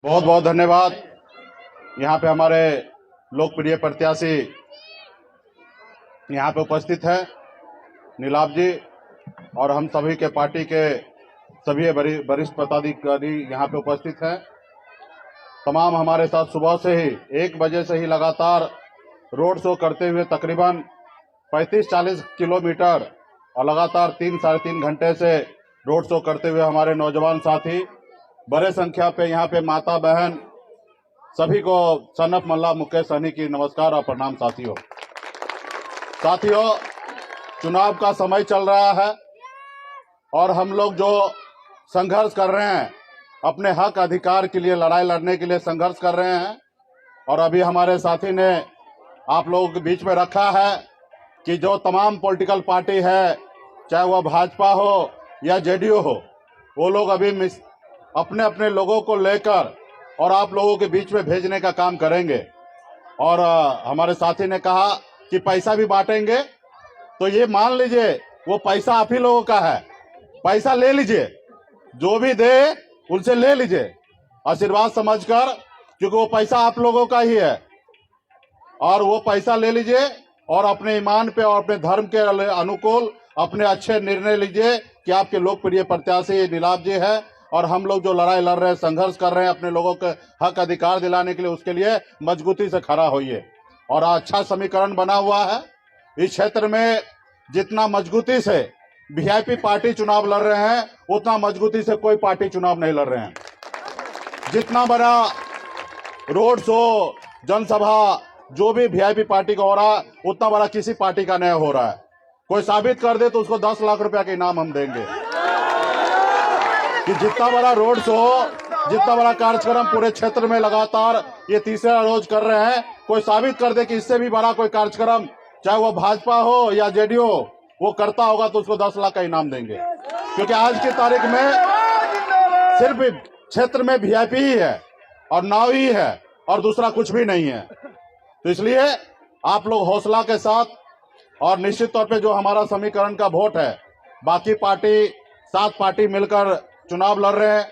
बहुत बहुत धन्यवाद। यहाँ पे हमारे लोकप्रिय प्रत्याशी यहाँ पे उपस्थित है नीलाभ जी, और हम सभी के पार्टी के सभी वरिष्ठ पदाधिकारी यहाँ पे उपस्थित हैं। तमाम हमारे साथ सुबह से ही 1 बजे से ही लगातार रोड शो करते हुए तकरीबन 35-40 किलोमीटर और लगातार 3-3.5 घंटे से रोड शो करते हुए हमारे नौजवान साथी बड़े संख्या पे यहाँ पे माता बहन सभी को सनफ मल्ला मुकेश सहनी की नमस्कार और प्रणाम। साथियों, चुनाव का समय चल रहा है और हम लोग जो संघर्ष कर रहे हैं, अपने हक अधिकार के लिए लड़ाई लड़ने के लिए संघर्ष कर रहे हैं। और अभी हमारे साथी ने आप लोगों के बीच में रखा है कि जो तमाम पॉलिटिकल पार्टी है, चाहे वह भाजपा हो या जेडीयू हो, वो लोग अभी अपने अपने लोगों को लेकर और आप लोगों के बीच में भेजने का काम करेंगे। और हमारे साथी ने कहा कि पैसा भी बांटेंगे, तो ये मान लीजिए वो पैसा आप ही लोगों का है। पैसा ले लीजिए, जो भी दे उनसे ले लीजिए आशीर्वाद समझकर, क्योंकि वो पैसा आप लोगों का ही है। और वो पैसा ले लीजिए और अपने ईमान पे और अपने धर्म के अनुकूल अपने अच्छे निर्णय लीजिए कि आपके लोकप्रिय प्रत्याशी नीलाभ जी है और हम लोग जो लड़ाई लड़ रहे हैं, संघर्ष कर रहे हैं अपने लोगों के हक अधिकार दिलाने के लिए, उसके लिए मजबूती से खड़ा होइए। और अच्छा समीकरण बना हुआ है इस क्षेत्र में। जितना मजबूती से वीआईपी पार्टी चुनाव लड़ रहे हैं, उतना मजबूती से कोई पार्टी चुनाव नहीं लड़ रहे हैं। जितना बड़ा रोड शो, जनसभा जो भी वीआईपी पार्टी का हो रहा है, उतना बड़ा किसी पार्टी का नहीं हो रहा है। कोई साबित कर दे तो उसको 10 लाख रुपया के इनाम हम देंगे। कि जितना बड़ा रोड शो, जितना बड़ा कार्यक्रम पूरे क्षेत्र में लगातार ये तीसरा रोज कर रहे हैं, कोई साबित कर दे कि इससे भी बड़ा कोई कार्यक्रम, चाहे वो भाजपा हो या जेडीयू हो, वो करता होगा तो उसको 10 लाख का इनाम देंगे। क्योंकि आज की तारीख में सिर्फ क्षेत्र में वीआईपी ही है और नाव ही है और दूसरा कुछ भी नहीं है। तो इसलिए आप लोग हौसला के साथ, और निश्चित तौर पे जो हमारा समीकरण का वोट है, बाकी पार्टी 7 पार्टी मिलकर चुनाव लड़ रहे हैं।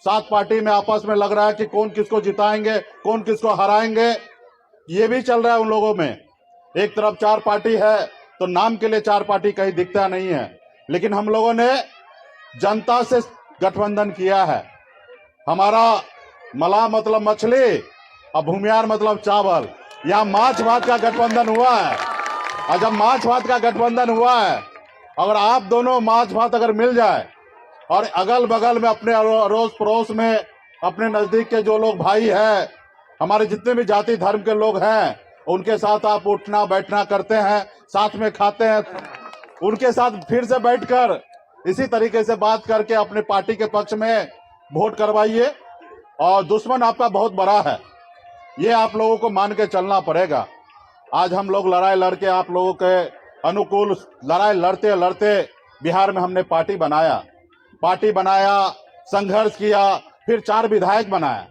7 पार्टी में आपस में लग रहा है कि कौन किसको जिताएंगे, कौन किसको हराएंगे, ये भी चल रहा है उन लोगों में। एक तरफ 4 पार्टी है तो नाम के लिए 4 पार्टी कहीं दिखता नहीं है, लेकिन हम लोगों ने जनता से गठबंधन किया है। हमारा मलाह मतलब मछली और भूमियार मतलब चावल, यहाँ माछ भात का गठबंधन हुआ है। और जब माछ भात का गठबंधन हुआ है, अगर आप दोनों माछ भात अगर मिल जाए और अगल बगल में अपने अड़ोस पड़ोस में अपने नजदीक के जो लोग भाई हैं, हमारे जितने भी जाति धर्म के लोग हैं, उनके साथ आप उठना बैठना करते हैं, साथ में खाते हैं, उनके साथ फिर से बैठकर इसी तरीके से बात करके अपने पार्टी के पक्ष में वोट करवाइए। और दुश्मन आपका बहुत बड़ा है, ये आप लोगों को मान के चलना पड़ेगा। आज हम लोग लड़ाई लड़के आप लोगों के अनुकूल लड़ाई लड़ते लड़ते बिहार में हमने पार्टी बनाया, संघर्ष किया, फिर 4 विधायक बनाया,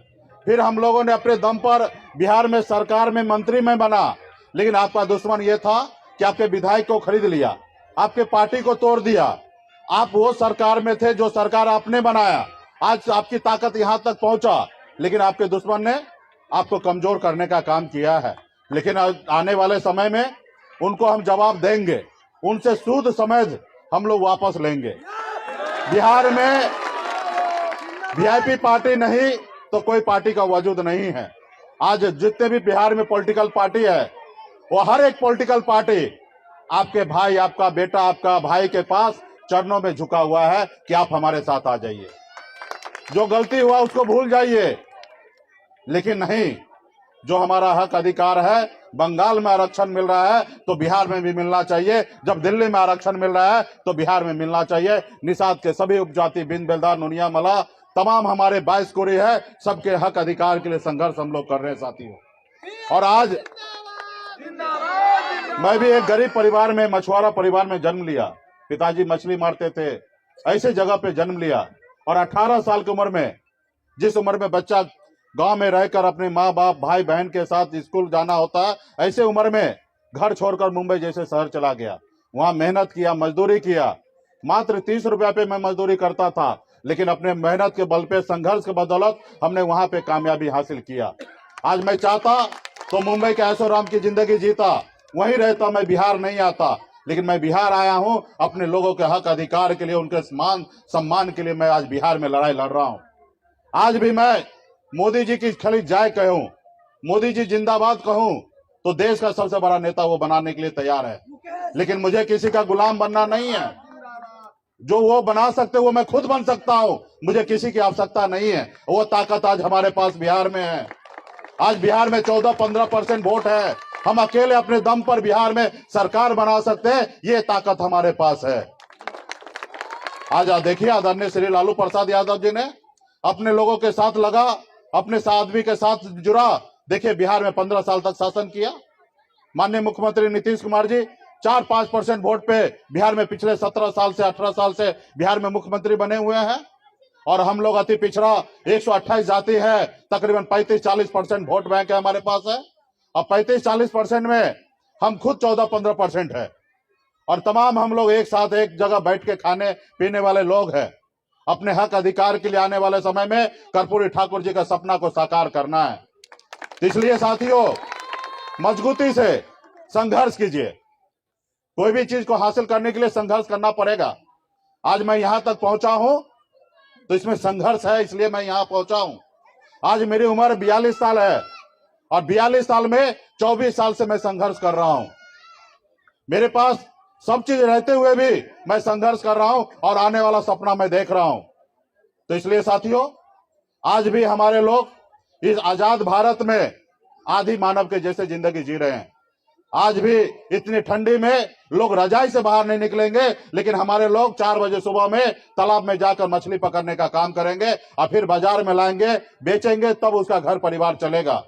फिर हम लोगों ने अपने दम पर बिहार में सरकार में मंत्री में बना। लेकिन आपका दुश्मन ये था कि आपके विधायक को खरीद लिया, आपके पार्टी को तोड़ दिया। आप वो सरकार में थे जो सरकार आपने बनाया, आज आपकी ताकत यहां तक पहुंचा, लेकिन आपके दुश्मन ने आपको कमजोर करने का काम किया है। लेकिन आने वाले समय में उनको हम जवाब देंगे, उनसे सूद समझ हम लोग वापस लेंगे। बिहार में वीआईपी पार्टी नहीं तो कोई पार्टी का वजूद नहीं है। आज जितने भी बिहार में पॉलिटिकल पार्टी है, वो हर एक पॉलिटिकल पार्टी आपके भाई, आपका बेटा, आपका भाई के पास चरणों में झुका हुआ है कि आप हमारे साथ आ जाइए, जो गलती हुआ उसको भूल जाइए। लेकिन नहीं, जो हमारा हक अधिकार है, बंगाल में आरक्षण मिल रहा है तो बिहार में भी मिलना चाहिए। जब दिल्ली में आरक्षण मिल रहा है तो बिहार में मिलना चाहिए। निषाद के सभी उपजाति, बिन बेलदार, नुनिया, मला, तमाम हमारे 22 कोरी है, सबके हक अधिकार के लिए संघर्ष हम लोग कर रहे हैं साथियों। और आज मैं भी एक गरीब परिवार में, मछुआरा परिवार में जन्म लिया। पिताजी मछली मारते थे, ऐसे जगह पे जन्म लिया। और 18 साल की उम्र में, जिस उम्र में बच्चा गांव में रहकर अपने माँ बाप, भाई बहन के साथ स्कूल जाना होता है, ऐसे उम्र में घर छोड़कर मुंबई जैसे शहर चला गया। वहां मेहनत किया, मजदूरी किया। मात्र 30 रुपया पे मैं मजदूरी करता था, लेकिन अपने मेहनत के बल पे, संघर्ष के बदौलत हमने वहां पे कामयाबी हासिल किया। आज मैं चाहता तो मुंबई के ऐशोआराम की जिंदगी जीता, वहीं रहता, मैं बिहार नहीं आता। लेकिन मैं बिहार आया हूं अपने लोगों के हक अधिकार के लिए, उनके सम्मान के लिए। मैं आज बिहार में लड़ाई लड़ रहा हूं। आज भी मैं मोदी जी की खाली जय कहूं, मोदी जी जिंदाबाद कहूं, तो देश का सबसे बड़ा नेता वो बनाने के लिए तैयार है। लेकिन मुझे किसी का गुलाम बनना नहीं है। जो वो बना सकते वो मैं खुद बन सकता हूं, मुझे किसी की आवश्यकता नहीं है। वो ताकत आज हमारे पास बिहार में है। आज बिहार में 14-15% वोट है। हम अकेले अपने दम पर बिहार में सरकार बना सकते हैं, ये ताकत हमारे पास है। आज देखिए, आदरणीय श्री लालू प्रसाद यादव जी ने अपने लोगों के साथ लगा, अपने आदमी के साथ जुड़ा। देखिए, बिहार में 15 साल तक शासन किया। माननीय मुख्यमंत्री नीतीश कुमार जी 4-5% वोट पे बिहार में पिछले 17 साल से 18 साल से बिहार में मुख्यमंत्री बने हुए हैं। और हम लोग अति पिछड़ा 128 जाति है, तकरीबन 35-40% वोट बैंक है हमारे पास है। और 35-40% में हम खुद 14-15% है। और तमाम हम लोग एक साथ एक जगह बैठ के खाने पीने वाले लोग हैं। अपने हक अधिकार के लिए आने वाले समय में कर्पूरी ठाकुर जी का सपना को साकार करना है। इसलिए साथियों, मजबूती से संघर्ष कीजिए। कोई भी चीज को हासिल करने के लिए संघर्ष करना पड़ेगा। आज मैं यहां तक पहुंचा हूं तो इसमें संघर्ष है, इसलिए मैं यहां पहुंचा हूं। आज मेरी उम्र 42 साल है और 42 साल में 24 साल से मैं संघर्ष कर रहा हूं। मेरे पास सब चीज रहते हुए भी मैं संघर्ष कर रहा हूं और आने वाला सपना मैं देख रहा हूं। तो इसलिए साथियों, आज भी हमारे लोग इस आजाद भारत में आदि मानव के जैसे जिंदगी जी रहे हैं। आज भी इतनी ठंडी में लोग रजाई से बाहर नहीं निकलेंगे, लेकिन हमारे लोग 4 बजे सुबह में तालाब में जाकर मछली पकड़ने का काम करेंगे और फिर बाजार में लाएंगे, बेचेंगे, तब उसका घर परिवार चलेगा।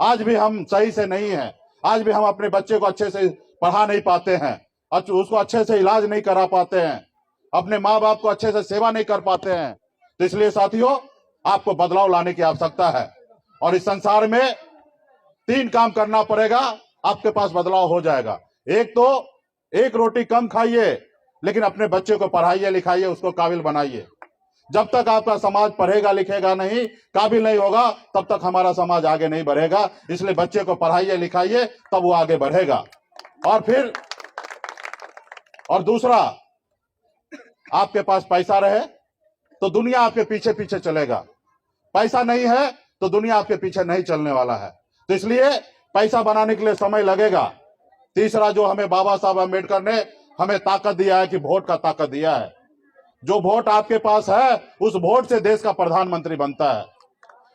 आज भी हम सही से नहीं है। आज भी हम अपने बच्चे को अच्छे से पढ़ा नहीं पाते हैं, उसको अच्छे से इलाज नहीं करा पाते हैं, अपने माँ बाप को अच्छे से सेवा नहीं कर पाते हैं। तो इसलिए साथियों, आपको बदलाव लाने की आवश्यकता है और इस संसार में 3 काम करना पड़ेगा, आपके पास बदलाव हो जाएगा। एक तो एक रोटी कम खाइए, लेकिन अपने बच्चे को पढ़ाइए लिखाइए, उसको काबिल बनाइए। जब तक आपका समाज पढ़ेगा लिखेगा नहीं, काबिल नहीं होगा, तब तक हमारा समाज आगे नहीं बढ़ेगा। इसलिए बच्चे को पढ़ाइए लिखाइए, तब वो आगे बढ़ेगा। और दूसरा, आपके पास पैसा रहे तो दुनिया आपके पीछे पीछे चलेगा। पैसा नहीं है तो दुनिया आपके पीछे नहीं चलने वाला है। तो इसलिए पैसा बनाने के लिए समय लगेगा। तीसरा, जो हमें बाबा साहब अम्बेडकर ने हमें ताकत दिया है कि वोट का ताकत दिया है। जो वोट आपके पास है, उस वोट से देश का प्रधानमंत्री बनता है।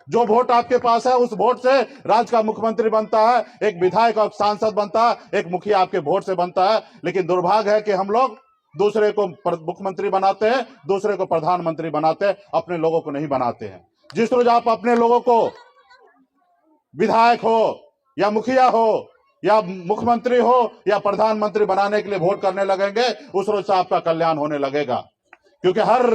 जो वोट आपके पास है, उस वोट से राज्य का मुख्यमंत्री बनता है, एक विधायक और सांसद बनता है, एक मुखिया आपके वोट से बनता है। लेकिन दुर्भाग्य है कि हम लोग दूसरे को मुख्यमंत्री बनाते हैं, दूसरे को प्रधानमंत्री बनाते हैं, अपने लोगों को नहीं बनाते हैं। जिस रोज आप अपने लोगों को विधायक हो या मुखिया हो या मुख्यमंत्री हो या प्रधानमंत्री बनाने के लिए वोट करने लगेंगे, उस रोज से आपका कल्याण होने लगेगा। क्योंकि हर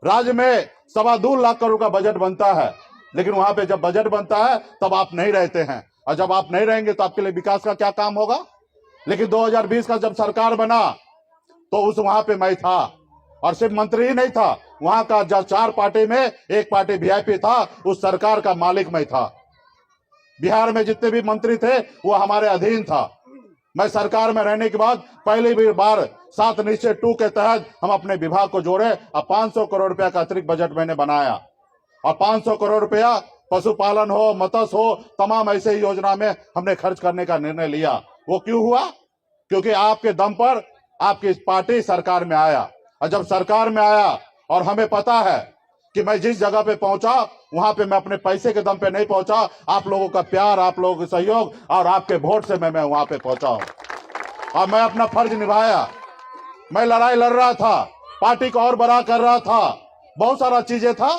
राज्य में 2.25 लाख करोड़ का बजट बनता है, लेकिन वहां पे जब बजट बनता है तब आप नहीं रहते हैं, और जब आप नहीं रहेंगे तो आपके लिए विकास का क्या काम होगा। लेकिन 2020 का जब सरकार बना तो उस वहां पे मैं था, और सिर्फ मंत्री ही नहीं था, वहां का जब 4 पार्टी में एक पार्टी वीआईपी था, उस सरकार का मालिक मैं था। बिहार में जितने भी मंत्री थे वो हमारे अधीन था। मैं सरकार में रहने के बाद पहली बार 7 निश्चय 2 के तहत हम अपने विभाग को जोड़े और 500 करोड़ रुपया का अतिरिक्त बजट मैंने बनाया। और 500 करोड़ रुपया पशुपालन हो, मत्स्य हो, तमाम ऐसे ही योजना में हमने खर्च करने का निर्णय लिया। वो क्यों हुआ? क्योंकि आपके दम पर आपकी पार्टी सरकार में आया। और जब सरकार में आया और हमें पता है कि मैं जिस जगह पे पहुंचा वहां पे मैं अपने पैसे के दम पे नहीं पहुंचा, आप लोगों का प्यार, आप लोगों का सहयोग और आपके वोट से मैं वहां पे पहुंचा हूं। और मैं अपना फर्ज निभाया। मैं लड़ाई लड़ रहा था, पार्टी को और बड़ा कर रहा था, बहुत सारा चीजें था।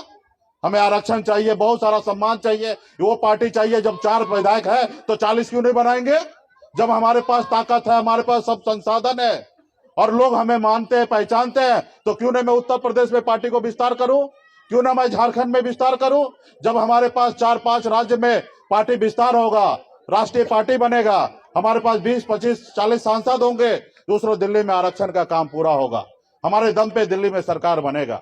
हमें आरक्षण चाहिए, बहुत सारा सम्मान चाहिए, वो पार्टी चाहिए। जब 4 विधायक है तो 40 क्यों नहीं बनाएंगे? जब हमारे पास ताकत है, हमारे पास सब संसाधन है और लोग हमें मानते हैं, पहचानते हैं, तो क्यों नहीं मैं उत्तर प्रदेश में पार्टी को विस्तार करूं? क्यों ना मैं झारखंड में विस्तार करूं? जब हमारे पास 4-5 राज्य में पार्टी विस्तार होगा, राष्ट्रीय पार्टी बनेगा, हमारे पास 20, 25, 40 सांसद होंगे, दूसरों दिल्ली में आरक्षण का काम पूरा होगा। हमारे दम पे दिल्ली में सरकार बनेगा।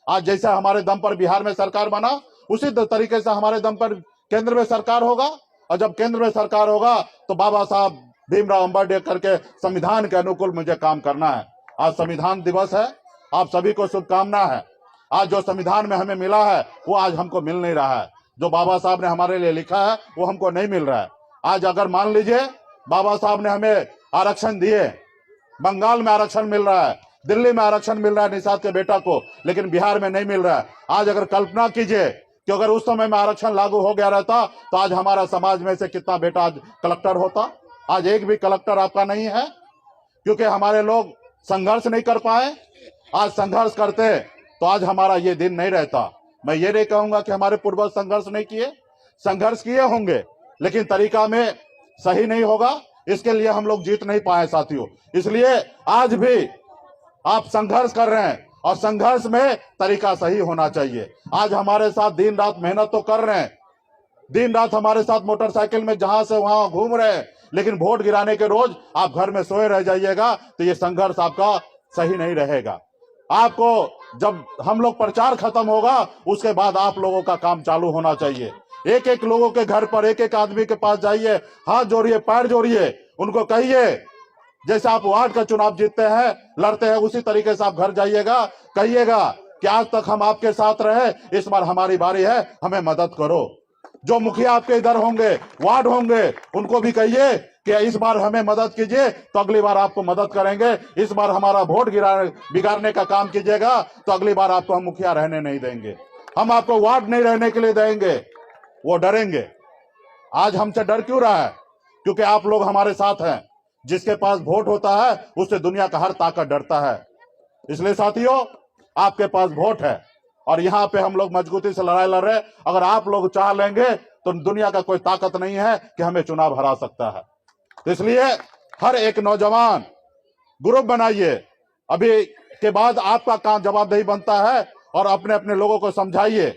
आज जैसे हमारे दम पर बिहार में सरकार बना, उसी तरीके से हमारे दम पर केंद्र में सरकार होगा। और जब केंद्र में सरकार होगा तो बाबा साहब भीमराव अंबेडकर के संविधान के अनुकूल मुझे काम करना है। आज संविधान दिवस है, आप सभी को शुभकामना है। आज जो संविधान में हमें मिला है वो आज हमको मिल नहीं रहा है। जो बाबा साहब ने हमारे लिए लिखा है वो हमको नहीं मिल रहा है। आज अगर मान लीजिए बाबा साहब ने हमें आरक्षण दिए, बंगाल में आरक्षण मिल रहा है, दिल्ली में आरक्षण मिल रहा है निषाद के बेटा को, लेकिन बिहार में नहीं मिल रहा है। आज अगर कल्पना कीजिए कि अगर उस समय में आरक्षण लागू हो गया रहता तो आज हमारा समाज में से कितना बेटा आज कलेक्टर होता। आज एक भी कलेक्टर आपका नहीं है, क्योंकि हमारे लोग संघर्ष नहीं कर पाए। आज संघर्ष करते तो आज हमारा ये दिन नहीं रहता। मैं ये नहीं कहूंगा कि हमारे पूर्वज संघर्ष नहीं किए, संघर्ष किए होंगे, लेकिन तरीका में सही नहीं होगा, इसके लिए हम लोग जीत नहीं पाए साथियों। इसलिए आज भी आप संघर्ष कर रहे हैं और संघर्ष में तरीका सही होना चाहिए। आज हमारे साथ दिन रात मेहनत तो कर रहे हैं, दिन रात हमारे साथ मोटरसाइकिल में जहां से वहां घूम रहे हैं, लेकिन वोट गिराने के रोज आप घर में सोए रह जाइएगा तो ये संघर्ष आपका सही नहीं रहेगा। आपको जब हम लोग प्रचार खत्म होगा उसके बाद आप लोगों का काम चालू होना चाहिए। एक एक लोगों के घर पर, एक एक आदमी के पास जाइए, हाथ जोड़िए, पैर जोड़िए, उनको कहिए जैसे आप वार्ड का चुनाव जीतते हैं, लड़ते हैं, उसी तरीके से आप घर जाइएगा, कहिएगा कि आज तक हम आपके साथ रहे, इस बार हमारी बारी है, हमें मदद करो। जो मुखिया आपके इधर होंगे, वार्ड होंगे, उनको भी कहिए कि इस बार हमें मदद कीजिए तो अगली बार आपको मदद करेंगे। इस बार हमारा वोट बिगाड़ने का काम कीजिएगा तो अगली बार आपको हम मुखिया रहने नहीं देंगे, हम आपको वार्ड नहीं रहने के लिए देंगे। वो डरेंगे। आज हमसे डर क्यों रहा है? क्योंकि आप लोग हमारे साथ हैं। जिसके पास वोट होता है उससे दुनिया का हर ताकत डरता है। इसलिए साथियों, आपके पास वोट है और यहाँ पे हम लोग मजबूती से लड़ाई लड़ रहे हैं। अगर आप लोग चाह लेंगे तो दुनिया का कोई ताकत नहीं है कि हमें चुनाव हरा सकता है। तो इसलिए हर एक नौजवान ग्रुप बनाइए। अभी के बाद आपका काम जवाबदेही बनता है और अपने अपने लोगों को समझाइए।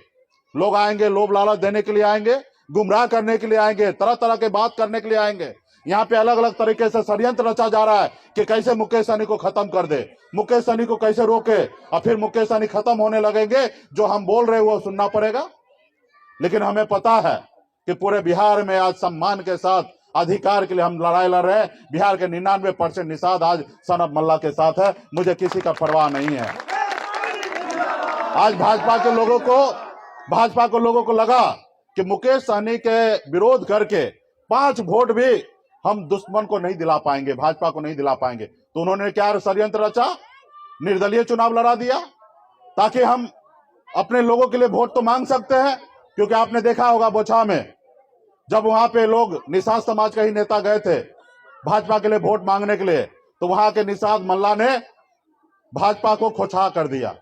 लोग आएंगे, लोभ लालच देने के लिए आएंगे, गुमराह करने के लिए आएंगे, तरह तरह के बात करने के लिए आएंगे। यहाँ पे अलग अलग तरीके से षड्यंत्र रचा जा रहा है कि कैसे मुकेश सहनी को खत्म कर दे, मुकेश सहनी को कैसे रोके, और फिर मुकेश सहनी खत्म होने लगेंगे, जो हम बोल रहे हैं वो सुनना पड़ेगा। लेकिन हमें पता है कि पूरे बिहार में आज सम्मान के साथ अधिकार के लिए हम लड़ाई लड़ रहे हैं। बिहार के 99% निषाद आज सन ऑफ मल्ला के साथ है, मुझे किसी का परवाह नहीं है। आज भाजपा के लोगों को लगा कि मुकेश सहनी के विरोध करके 5 वोट भी हम दुश्मन को नहीं दिला पाएंगे, भाजपा को नहीं दिला पाएंगे। तो उन्होंने क्या षड्यंत्र रचा? निर्दलीय चुनाव लड़ा दिया ताकि हम अपने लोगों के लिए वोट तो मांग सकते हैं। क्योंकि आपने देखा होगा बोछा में जब वहां पे लोग निषाद समाज के ही नेता गए थे भाजपा के लिए वोट मांगने के लिए, तो वहां के निषाद मल्ला ने भाजपा को खोछा कर दिया,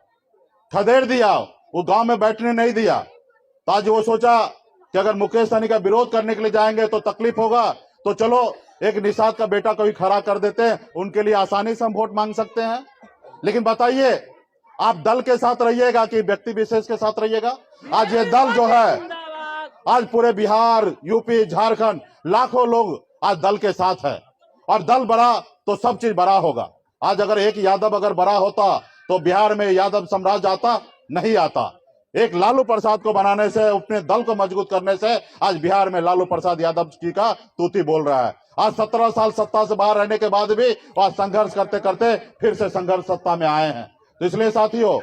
खदेड़ दिया, वो गांव में बैठने नहीं दिया। तो आज वो सोचा कि अगर मुकेश सहनी का विरोध करने के लिए जाएंगे तो तकलीफ होगा, तो चलो एक निषाद का बेटा को भी खड़ा कर देते हैं, उनके लिए आसानी से हम वोट मांग सकते हैं। लेकिन बताइए, आप दल के साथ रहिएगा कि व्यक्ति विशेष के साथ रहिएगा? आज ये दल जो है, आज पूरे बिहार, यूपी, झारखंड लाखों लोग आज दल के साथ है, और दल बड़ा तो सब चीज बड़ा होगा। आज अगर एक यादव अगर बड़ा होता तो बिहार में यादव साम्राज्य आता नहीं आता। एक लालू प्रसाद को बनाने से, अपने दल को मजबूत करने से आज बिहार में लालू प्रसाद यादव जी का तूती बोल रहा है। आज 17 साल सत्ता से बाहर रहने के बाद भी आज संघर्ष करते करते फिर से संघर्ष सत्ता में आए हैं। तो इसलिए साथियों,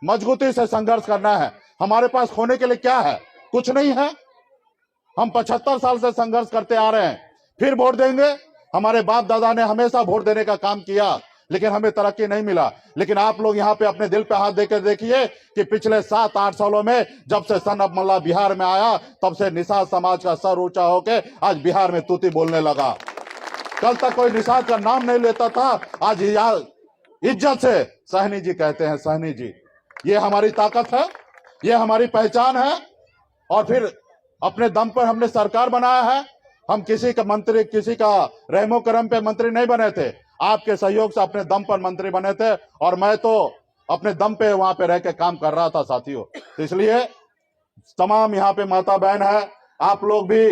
मजबूती से संघर्ष करना है। हमारे पास खोने के लिए क्या है? कुछ नहीं है। हम 75 साल से संघर्ष करते आ रहे हैं, फिर वोट देंगे। हमारे बाप दादा ने हमेशा वोट देने का काम किया, लेकिन हमें तरक्की नहीं मिला। लेकिन आप लोग यहाँ पे अपने दिल पे हाथ देकर देखिए कि पिछले 7-8 सालों में जब से सन ऑफ मल्ला बिहार में आया, तब से निषाद समाज का सर ऊंचा होके आज बिहार में तूती बोलने लगा। कल तक कोई निषाद का नाम नहीं लेता था, आज इज्जत से सहनी जी कहते हैं। सहनी जी, ये हमारी ताकत है, ये हमारी पहचान है। और फिर अपने दम पर हमने सरकार बनाया है। हम किसी का मंत्री, किसी का रहमो करम पे मंत्री नहीं बने थे, आपके सहयोग से अपने दम पर मंत्री बने थे, और मैं तो अपने दम पे वहां पे रह के काम कर रहा था साथियों। तो इसलिए तमाम यहाँ पे माता बहन है, आप लोग भी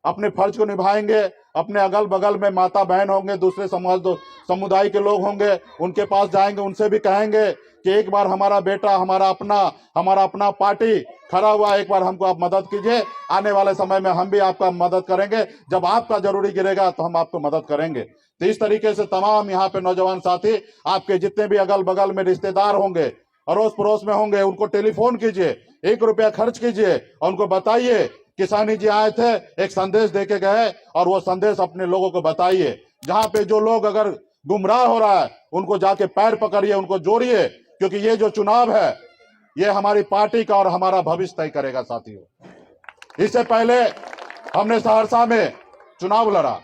अपने फर्ज को निभाएंगे, अपने अगल बगल में माता बहन होंगे, दूसरे समुदाय के लोग होंगे, उनके पास जाएंगे, उनसे भी कहेंगे कि एक बार हमारा बेटा, हमारा अपना पार्टी खड़ा हुआ, एक बार हमको आप मदद कीजिए। आने वाले समय में हम भी आपका मदद करेंगे, जब आपका जरूरी गिरेगा तो हम आपको मदद करेंगे। तो इस तरीके से तमाम यहाँ पे नौजवान साथी, आपके जितने भी अगल बगल में रिश्तेदार होंगे, अड़ोस पड़ोस में होंगे, उनको टेलीफोन कीजिए, 1 रुपया खर्च कीजिए और उनको बताइए किसानी जी आए थे, एक संदेश देके गए, और वो संदेश अपने लोगों को बताइए। जहां पे जो लोग अगर गुमराह हो रहा है, उनको जाके पैर पकड़िए, उनको जोड़िए, क्योंकि ये जो चुनाव है, ये हमारी पार्टी का और हमारा भविष्य तय करेगा साथियों। इससे पहले हमने सहरसा में चुनाव लड़ा,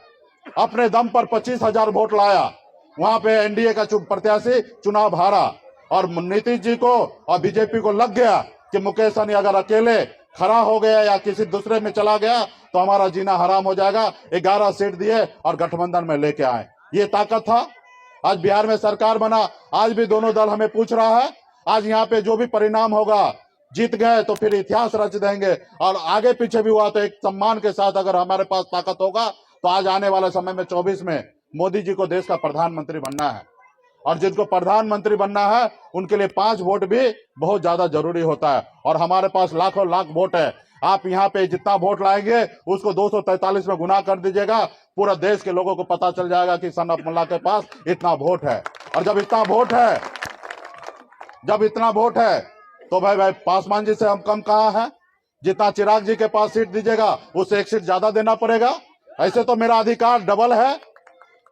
अपने दम पर 25,000 वोट लाया, वहां पे एनडीए का प्रत्याशी चुनाव हारा, और नीतीश जी को और बीजेपी को लग गया कि मुकेश सहनी अगर अकेले खड़ा हो गया या किसी दूसरे में चला गया तो हमारा जीना हराम हो जाएगा। 11 सीट दिए और गठबंधन में लेके आए, ये ताकत था। आज बिहार में सरकार बना, आज भी दोनों दल हमें पूछ रहा है। आज यहाँ पे जो भी परिणाम होगा, जीत गए तो फिर इतिहास रच देंगे, और आगे पीछे भी हुआ तो एक सम्मान के साथ अगर हमारे पास ताकत होगा तो आज आने वाले समय में 24 में मोदी जी को देश का प्रधानमंत्री बनना है, और जिनको प्रधानमंत्री बनना है उनके लिए 5 वोट भी बहुत ज्यादा जरूरी होता है, और हमारे पास लाखों लाख वोट है। आप यहाँ पे जितना वोट लाएंगे उसको 243 में गुना कर दीजिएगा, पूरा देश के लोगों को पता चल जाएगा कि सन ऑफ मुल्ला के पास इतना वोट है। और जब इतना वोट है तो भाई पासवान जी से हम कम कहाँ हैं? जितना चिराग जी के पास सीट दीजिएगा उससे 1 सीट ज्यादा देना पड़ेगा। ऐसे तो मेरा अधिकार डबल है,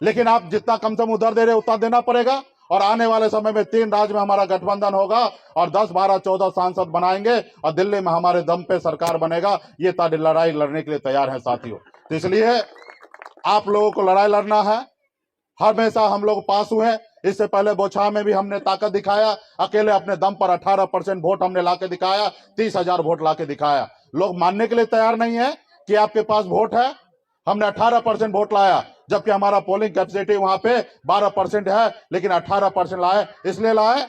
लेकिन आप जितना कम से कम उधर दे रहे उतना देना पड़ेगा। और आने वाले समय में 3 राज्य में हमारा गठबंधन होगा और 10, 12, 14 सांसद बनाएंगे और दिल्ली में हमारे दम पे सरकार बनेगा। ये लड़ाई लड़ने के लिए तैयार है साथियों। तो इसलिए आप लोगों को लड़ाई लड़ना है। हमेशा हम लोग पास हुए, इससे पहले बोछा में भी हमने ताकत दिखाया, अकेले अपने दम पर 18% वोट हमने लाके दिखाया, 30,000 वोट लाके दिखाया। लोग मानने के लिए तैयार नहीं है कि आपके पास वोट है। हमने 18% वोट लाया, जबकि हमारा पोलिंग कैपेसिटी वहां पे 12% है, लेकिन 18% लाए। इसलिए लाए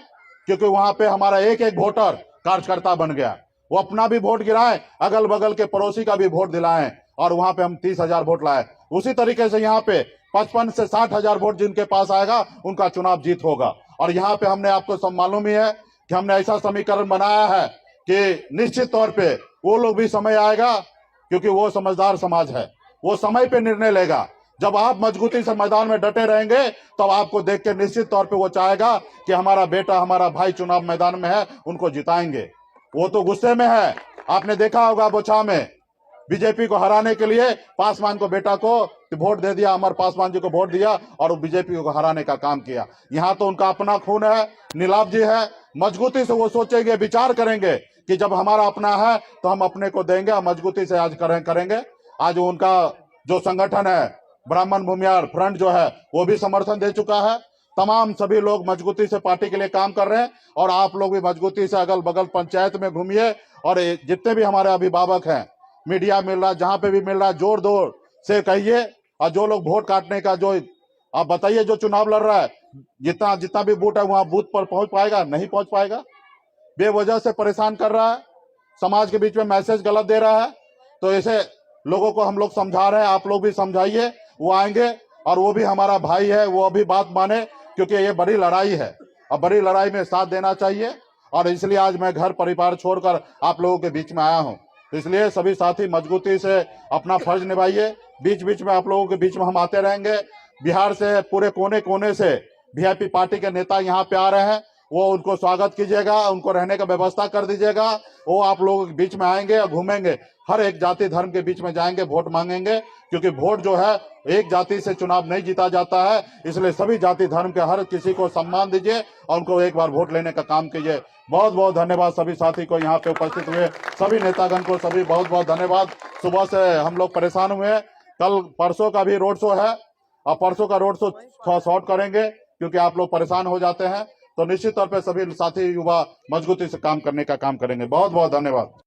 क्योंकि वहां पे हमारा एक एक वोटर कार्यकर्ता बन गया, वो अपना भी वोट गिराए, अगल बगल के पड़ोसी का भी वोट दिलाए, और वहां पे हम 30,000 वोट लाए। उसी तरीके से यहाँ पे 55 से 60,000 वोट जिनके पास आएगा उनका चुनाव जीत होगा। और यहाँ पे हमने, आपको सब मालूम ही है कि हमने ऐसा समीकरण बनाया है कि निश्चित तौर पे वो लोग भी समय आएगा, क्योंकि वो समझदार समाज है, वो समय पे निर्णय लेगा। जब आप मजबूती से मैदान में डटे रहेंगे तब आपको देख के निश्चित तौर पे वो चाहेगा कि हमारा बेटा, हमारा भाई चुनाव मैदान में है, उनको जिताएंगे। वो तो गुस्से में है, आपने देखा होगा बोछा में बीजेपी को हराने के लिए पासवान को, बेटा को वोट दे दिया, अमर पासवान जी को वोट दिया और वो बीजेपी को हराने का काम किया। यहाँ तो उनका अपना खून है, नीलाभ जी है, मजबूती से वो सोचेंगे, विचार करेंगे कि जब हमारा अपना है तो हम अपने को देंगे, और मजबूती से आज करेंगे। आज उनका जो संगठन है ब्राह्मण भूमिहार फ्रंट जो है वो भी समर्थन दे चुका है। तमाम सभी लोग मजबूती से पार्टी के लिए काम कर रहे हैं, और आप लोग भी मजबूती से अगल बगल पंचायत में घूमिए, और जितने भी हमारे अभिभावक हैं, मीडिया मिल रहा, जहां पे भी मिल रहा है, जोर जोर से कहिए। और जो लोग वोट काटने का, जो आप बताइए, जो चुनाव लड़ रहा है, जितना भी बूथ है वहां बूथ पर पहुंच पाएगा? नहीं पहुंच पाएगा, बेवजह से परेशान कर रहा है, समाज के बीच में मैसेज गलत दे रहा है। तो ऐसे लोगों को हम लोग समझा रहे हैं, आप लोग भी समझाइए। वो आएंगे और वो भी हमारा भाई है, वो अभी बात माने, क्योंकि ये बड़ी लड़ाई है और बड़ी लड़ाई में साथ देना चाहिए। और इसलिए आज मैं घर परिवार छोड़कर आप लोगों के बीच में आया हूं। इसलिए सभी साथी मजबूती से अपना फर्ज निभाइए। बीच बीच में आप लोगों के बीच में हम आते रहेंगे। बिहार से पूरे कोने कोने से वीआईपी पार्टी के नेता यहाँ पे आ रहे हैं, वो उनको स्वागत कीजिएगा, उनको रहने का व्यवस्था कर दीजिएगा। वो आप लोगों के बीच में आएंगे और घूमेंगे, हर एक जाति धर्म के बीच में जाएंगे, वोट मांगेंगे, क्योंकि वोट जो है एक जाति से चुनाव नहीं जीता जाता है। इसलिए सभी जाति धर्म के हर किसी को सम्मान दीजिए और उनको एक बार वोट लेने का काम कीजिए। बहुत बहुत धन्यवाद सभी साथी को, यहाँ पे उपस्थित हुए सभी नेतागण को सभी बहुत बहुत धन्यवाद। सुबह से हम लोग परेशान हुए, कल परसों का भी रोड शो है और परसों का रोड शो शॉर्ट करेंगे, क्योंकि आप लोग परेशान हो जाते हैं। तो निश्चित तौर पर सभी साथी युवा मजबूती से काम करने का काम करेंगे। बहुत बहुत धन्यवाद।